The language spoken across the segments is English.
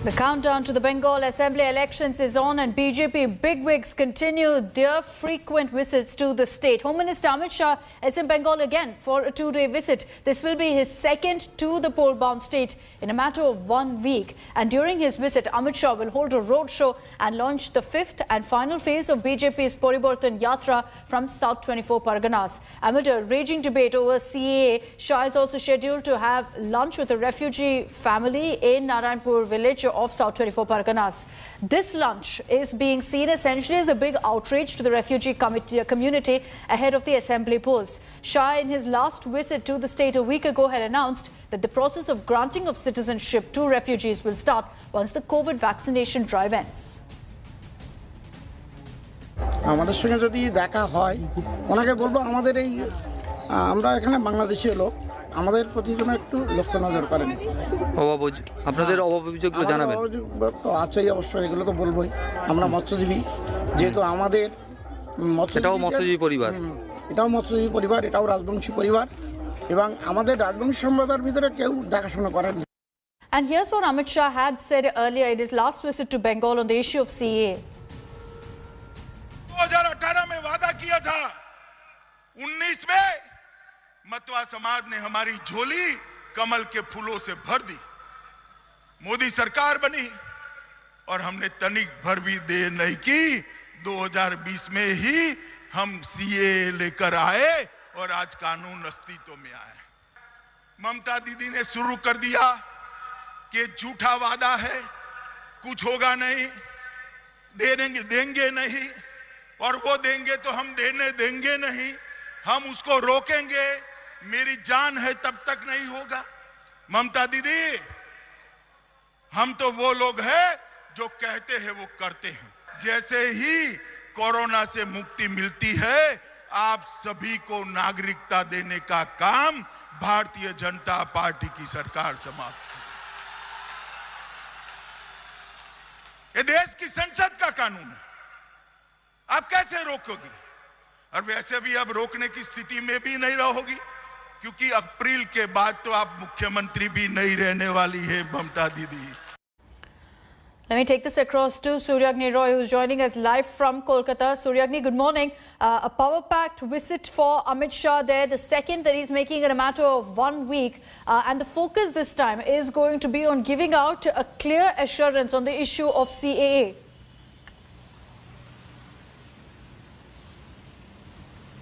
The countdown to the Bengal Assembly elections is on, and BJP bigwigs continue their frequent visits to the state. Home Minister Amit Shah is in Bengal again for a two-day visit. This will be his second to the poll-bound state in a matter of 1 week. And during his visit, Amit Shah will hold a roadshow and launch the fifth and final phase of BJP's Paribartan Yatra from South 24 Parganas. Amid a raging debate over CAA, Shah is also scheduled to have lunch with a refugee family in Narayanpur village of South 24 Parganas. This lunch is being seen essentially as a big outrage to the refugee community ahead of the assembly polls. Shah, in his last visit to the state a week ago, had announced that the process of granting of citizenship to refugees will start once the COVID vaccination drive ends. আমাদের সঙ্গে যদি দেখা হয় ওনাকে বলবো আমাদের এই আমরা এখানে বাংলাদেশী লোক আমাদের প্রতি যেন একটু লক্ষ্য নজর করেন আপনাদের অভিযোগগুলো জানাবেন তো আছেই অবশ্যই এগুলো তো বলবোই আমরা মৎস্যজীবী যেহেতু আমাদের মৎস্যজীবী পরিবার এটাও মৎস্যজীবী পরিবার এটাও রাজবংশী পরিবার এবং আমাদের রাজবংশী সম্প্রদায়ের ভিতরে কেউ দেখাশোনা করেন। And here's what Amit Shah had said earlier in his last visit to Bengal on the issue of CAA. 2018 में वादा किया था, 19 में मतवा समाज ने हमारी झोली कमल के फूलों से भर दी। मोदी सरकार बनी और हमने तनिक भर भी देर नहीं की। 2020 में ही हम सीए लेकर आए और आज कानून अस्तित्व में आए। ममता दीदी ने शुरू कर दिया कि झूठा वादा है, कुछ होगा नहीं, देंगे नहीं, और वो देंगे तो हम देंगे नहीं, हम उसको रोकेंगे, मेरी जान है तब तक नहीं होगा। ममता दीदी, हम तो वो लोग हैं जो कहते हैं वो करते हैं। जैसे ही कोरोना से मुक्ति मिलती है, आप सभी को नागरिकता देने का काम भारतीय जनता पार्टी की सरकार समाप्त करेगी। ये देश की संसद का कानून है, आप कैसे रोकोगी? और वैसे भी अब रोकने की स्थिति में भी नहीं रहोगी, क्योंकि अप्रैल के बाद तो आप मुख्यमंत्री भी नहीं रहने वाली है ममता दीदी। Let me take this across to Suryagni Roy, who's joining us live from Kolkata. Suryagni, good morning. A power-packed visit for Amit Shah there, the second that he's making in a matter of 1 week. And the focus this time is going to be on giving out a clear assurance on the issue of CAA.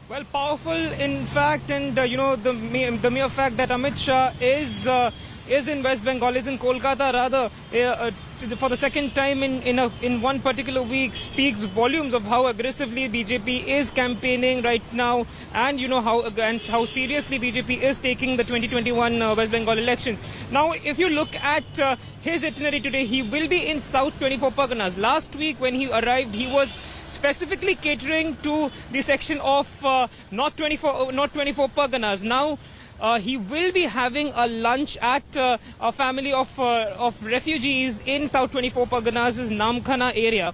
Well, powerful in fact, and the mere fact that Amit Shah is in West Bengal, is in Kolkata rather, for the second time in one particular week, speaks volumes of how aggressively BJP is campaigning right now, and how seriously BJP is taking the 2021 West Bengal elections. Now, if you look at his itinerary today, he will be in South 24 Parganas. Last week when he arrived, he was specifically catering to the section of North 24 Parganas. Now, he will be having a lunch at a family of refugees in South 24 Parganas' Namkhana area.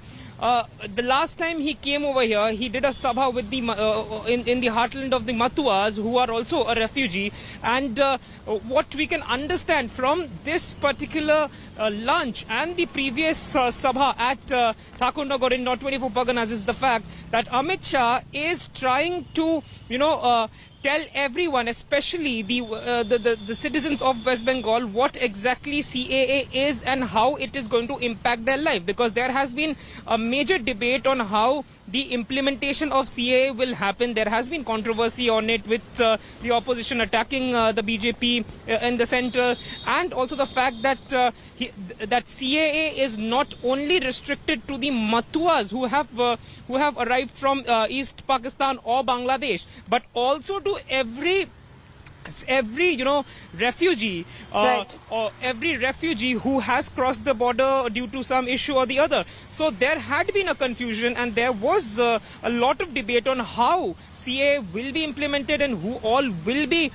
The last time he came over here, he did a sabha with the in the heartland of the Matuas, who are also a refugee. And what we can understand from this particular lunch and the previous sabha at Thakurnagar in North 24 Parganas is the fact that Amit Shah is trying to, tell everyone, especially the citizens of West Bengal, what exactly CAA is and how it is going to impact their life. Because there has been a major debate on how the implementation of CAA will happen. There has been controversy on it, with the opposition attacking the BJP in the center, and also the fact that that CAA is not only restricted to the Matuas who have arrived from East Pakistan or Bangladesh, but also to every refugee or every refugee who has crossed the border due to some issue or the other. So there had been a confusion, and there was a lot of debate on how CAA will be implemented and who all will be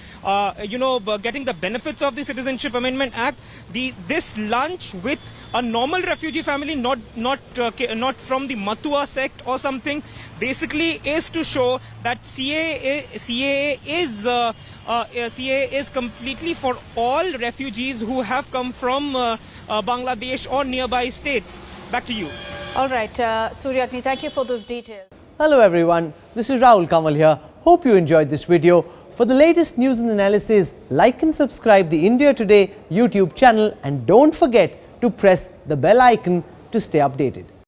getting the benefits of the Citizenship Amendment Act. This lunch with a normal refugee family, not from the Matua sect or something, basically is to show that CAA is CAA is completely for all refugees who have come from Bangladesh or nearby states. Back to you. All right, Suryagni, thank you for those details. Hello everyone, this is Rahul Kamal here. Hope you enjoyed this video. For the latest news and analysis, like and subscribe the India Today YouTube channel and don't forget to press the bell icon to stay updated.